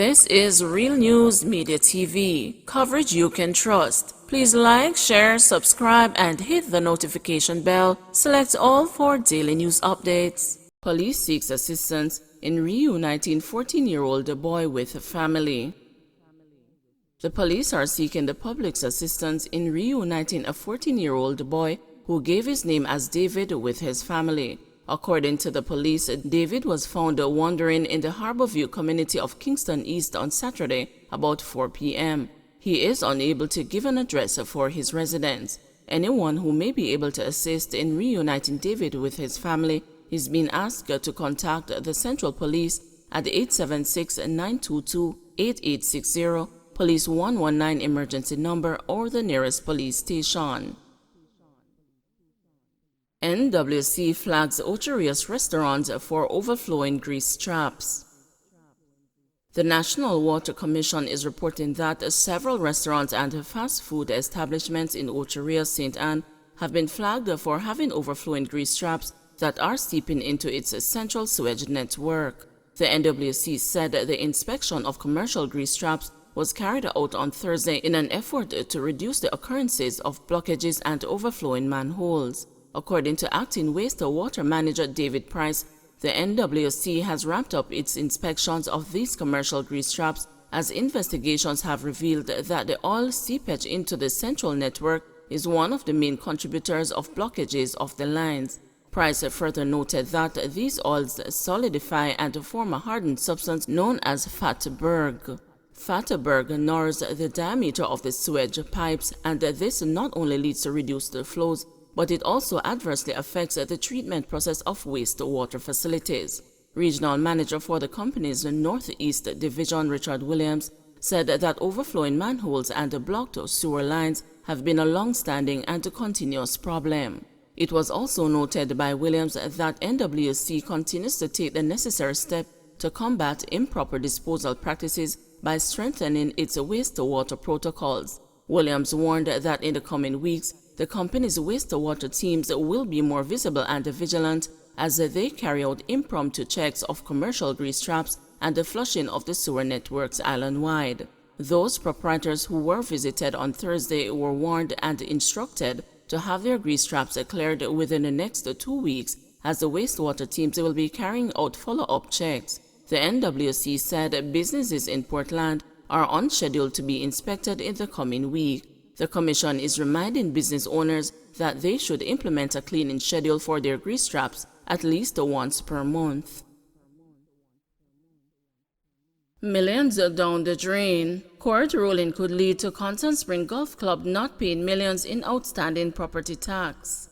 This is Real News Media TV, coverage you can trust. Please like, share, subscribe, and hit the notification bell. Select all for daily news updates. Police seeks assistance in reuniting 14-year-old boy with family. The police are seeking the public's assistance in reuniting a 14-year-old boy who gave his name as David with his family. According to the police, David was found wandering in the Harborview community of Kingston East on Saturday about 4 p.m. He is unable to give an address for his residence. Anyone who may be able to assist in reuniting David with his family is being asked to contact the Central Police at 876-922-8860, Police 119 emergency number, or the nearest police station. NWC flags Ocheria's restaurants for overflowing grease traps. The National Water Commission is reporting that several restaurants and fast food establishments in Ocheria, St. Anne have been flagged for having overflowing grease traps that are seeping into its central sewage network. The NWC said the inspection of commercial grease traps was carried out on Thursday in an effort to reduce the occurrences of blockages and overflowing manholes. According to Acting Wastewater Manager David Price, the NWC has ramped up its inspections of these commercial grease traps as investigations have revealed that the oil seepage into the central network is one of the main contributors of blockages of the lines. Price further noted that these oils solidify and form a hardened substance known as fatberg. Fatberg narrows the diameter of the sewage pipes, and this not only leads to reduced flows, but it also adversely affects the treatment process of wastewater facilities. Regional manager for the company's Northeast Division, Richard Williams, said that overflowing manholes and blocked sewer lines have been a long-standing and continuous problem. It was also noted by Williams that NWC continues to take the necessary step to combat improper disposal practices by strengthening its wastewater protocols. Williams warned that in the coming weeks, the company's wastewater teams will be more visible and vigilant as they carry out impromptu checks of commercial grease traps and the flushing of the sewer networks island-wide. Those proprietors who were visited on Thursday were warned and instructed to have their grease traps cleared within the next 2 weeks, as the wastewater teams will be carrying out follow-up checks. The NWC said businesses in Portland are on schedule to be inspected in the coming week. The Commission is reminding business owners that they should implement a cleaning schedule for their grease traps at least once per month. Millions down the drain. Court ruling could lead to Content Spring Golf Club not paying millions in outstanding property tax.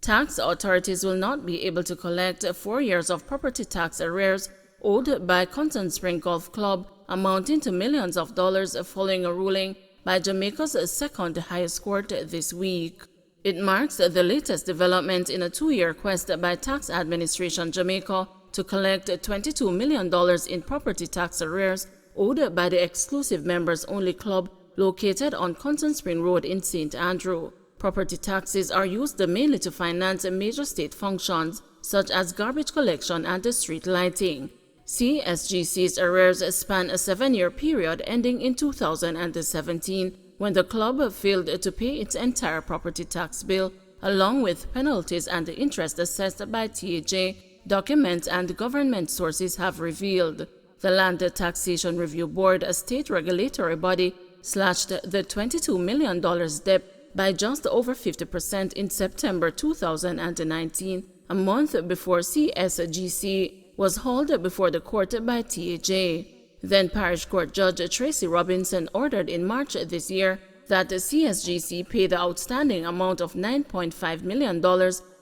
Tax authorities will not be able to collect 4 years of property tax arrears owed by Content Spring Golf Club, amounting to millions of dollars, following a ruling by Jamaica's second highest court this week. It marks the latest development in a 2-year quest by Tax Administration Jamaica to collect $22 million in property tax arrears owed by the exclusive members-only club located on Content Spring Road in St. Andrew. Property taxes are used mainly to finance major state functions such as garbage collection and street lighting. CSGC's arrears span a 7-year period ending in 2017, when the club failed to pay its entire property tax bill, along with penalties and interest assessed by TAJ, documents and government sources have revealed. The Land Taxation Review Board, a state regulatory body, slashed the $22 million debt by just over 50% in September 2019, a month before CSGC was hauled before the court by TAJ. Then Parish Court Judge Tracy Robinson ordered in March this year that the CSGC pay the outstanding amount of $9.5 million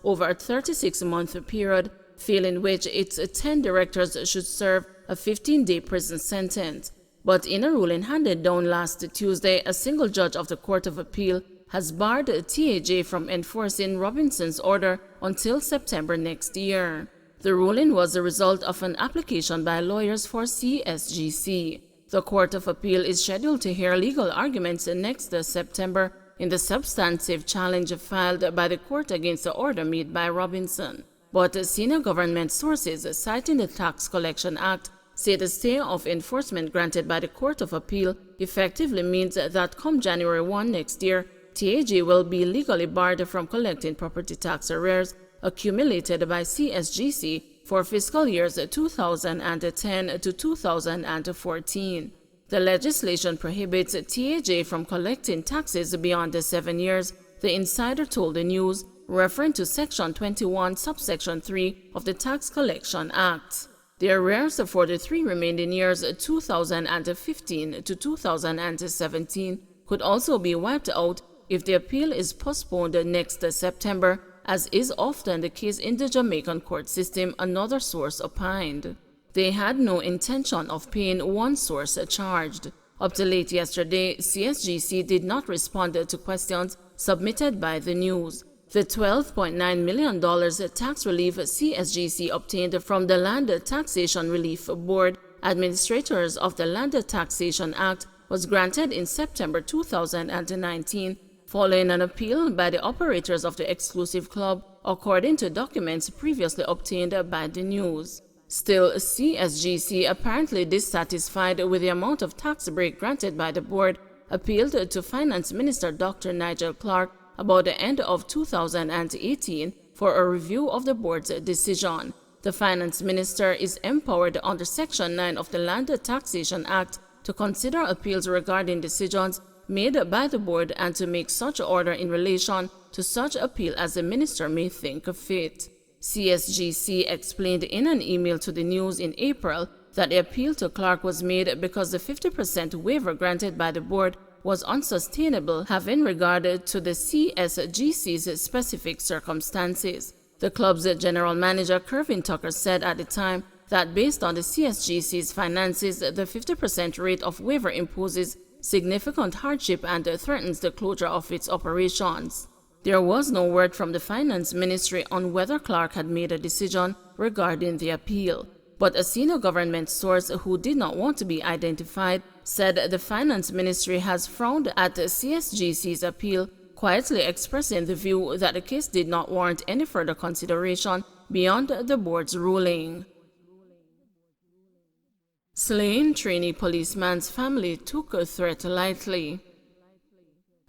over a 36-month period, failing which its 10 directors should serve a 15-day prison sentence. But in a ruling handed down last Tuesday, a single judge of the Court of Appeal has barred TAJ from enforcing Robinson's order until September next year. The ruling was the result of an application by lawyers for CSGC. The Court of Appeal is scheduled to hear legal arguments next September in the substantive challenge filed by the court against the order made by Robinson. But senior government sources citing the Tax Collection Act said the stay of enforcement granted by the Court of Appeal effectively means that come January 1 next year, TAG will be legally barred from collecting property tax arrears accumulated by CSGC for fiscal years 2010 to 2014. The legislation prohibits TAJ from collecting taxes beyond the 7 years, the insider told the news, referring to Section 21, Subsection 3 of the Tax Collection Act. The arrears for the 3 remaining years 2015 to 2017 could also be wiped out if the appeal is postponed next September, as is often the case in the Jamaican court system, another source opined. They had no intention of paying, one source charged. Up to late yesterday, CSGC did not respond to questions submitted by the news. The $12.9 million tax relief CSGC obtained from the Land Taxation Relief Board, administrators of the Land Taxation Act, was granted in September 2019, following an appeal by the operators of the exclusive club, according to documents previously obtained by the news. Still, CSGC, apparently dissatisfied with the amount of tax break granted by the board, appealed to Finance Minister Dr. Nigel Clark about the end of 2018 for a review of the board's decision. The Finance Minister is empowered under Section 9 of the Land Taxation Act to consider appeals regarding decisions made by the board and to make such order in relation to such appeal as the minister may think fit. CSGC explained in an email to the news in April that the appeal to Clark was made because the 50% waiver granted by the board was unsustainable, having regard to the CSGC's specific circumstances. The club's general manager, Kervin Tucker, said at the time that based on the CSGC's finances, the 50% rate of waiver imposes significant hardship and threatens the closure of its operations. There was no word from the Finance Ministry on whether Clark had made a decision regarding the appeal, but a senior government source who did not want to be identified said the Finance Ministry has frowned at the CSGC's appeal, quietly expressing the view that the case did not warrant any further consideration beyond the board's ruling. Slain trainee policeman's family took a threat lightly.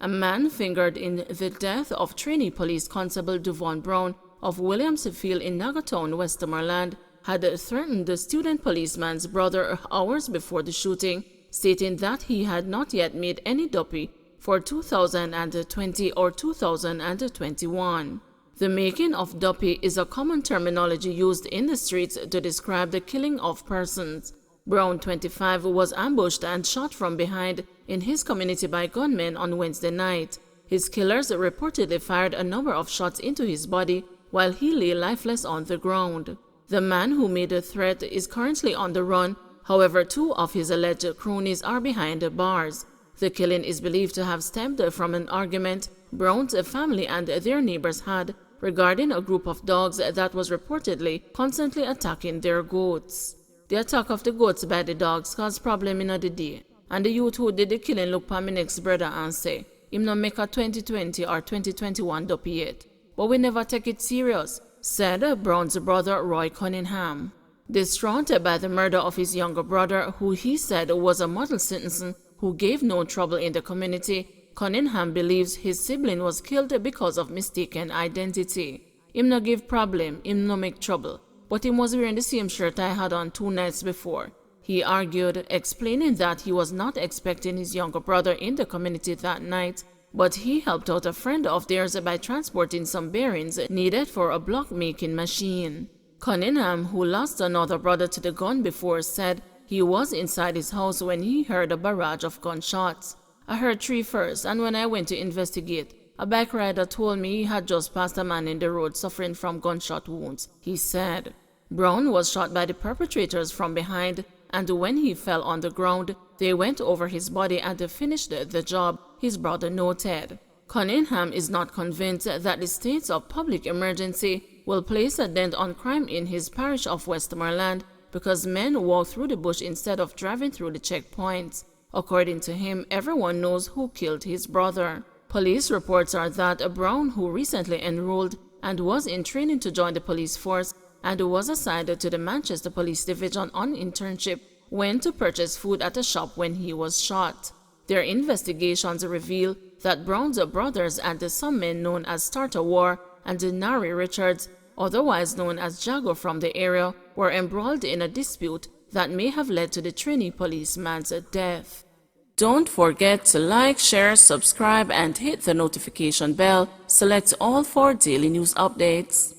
A man fingered in the death of trainee police constable Devon Brown of Williamsfield in Nagatown, Westmoreland, had threatened the student policeman's brother hours before the shooting, stating that he had not yet made any duppy for 2020 or 2021. The making of duppy is a common terminology used in the streets to describe the killing of persons. Brown, 25, was ambushed and shot from behind in his community by gunmen on Wednesday night. His killers reportedly fired a number of shots into his body while he lay lifeless on the ground. The man who made the threat is currently on the run. However, 2 of his alleged cronies are behind the bars. The killing is believed to have stemmed from an argument Brown's family and their neighbors had regarding a group of dogs that was reportedly constantly attacking their goats. The attack of the goats by the dogs caused problem in the day, and the youth who did the killing look for my next brother and say, him no make a 2020 or 2021 duppy yet, but we never take it serious, said Brown's brother Roy Cunningham. Distraught by the murder of his younger brother, who he said was a model citizen who gave no trouble in the community, Cunningham believes his sibling was killed because of mistaken identity. Him no give problem, him no make trouble, but him was wearing the same shirt I had on 2 nights before, he argued, explaining that he was not expecting his younger brother in the community that night, but he helped out a friend of theirs by transporting some bearings needed for a block-making machine. Cunningham, who lost another brother to the gun before, said he was inside his house when he heard a barrage of gunshots. I heard 3 first, and when I went to investigate, a bike rider told me he had just passed a man in the road suffering from gunshot wounds, he said. Brown was shot by the perpetrators from behind, and when he fell on the ground, they went over his body and finished the job, his brother noted. Cunningham is not convinced that the state of public emergency will place a dent on crime in his parish of Westmoreland because men walk through the bush instead of driving through the checkpoints. According to him, everyone knows who killed his brother. Police reports are that Brown, who recently enrolled and was in training to join the police force and was assigned to the Manchester Police Division on internship, went to purchase food at a shop when he was shot. Their investigations reveal that Brown's brothers and some men known as Starter War and Denari Richards, otherwise known as Jago from the area, were embroiled in a dispute that may have led to the trainee policeman's death. Don't forget to like, share, subscribe, and hit the notification bell. Select all for daily news updates.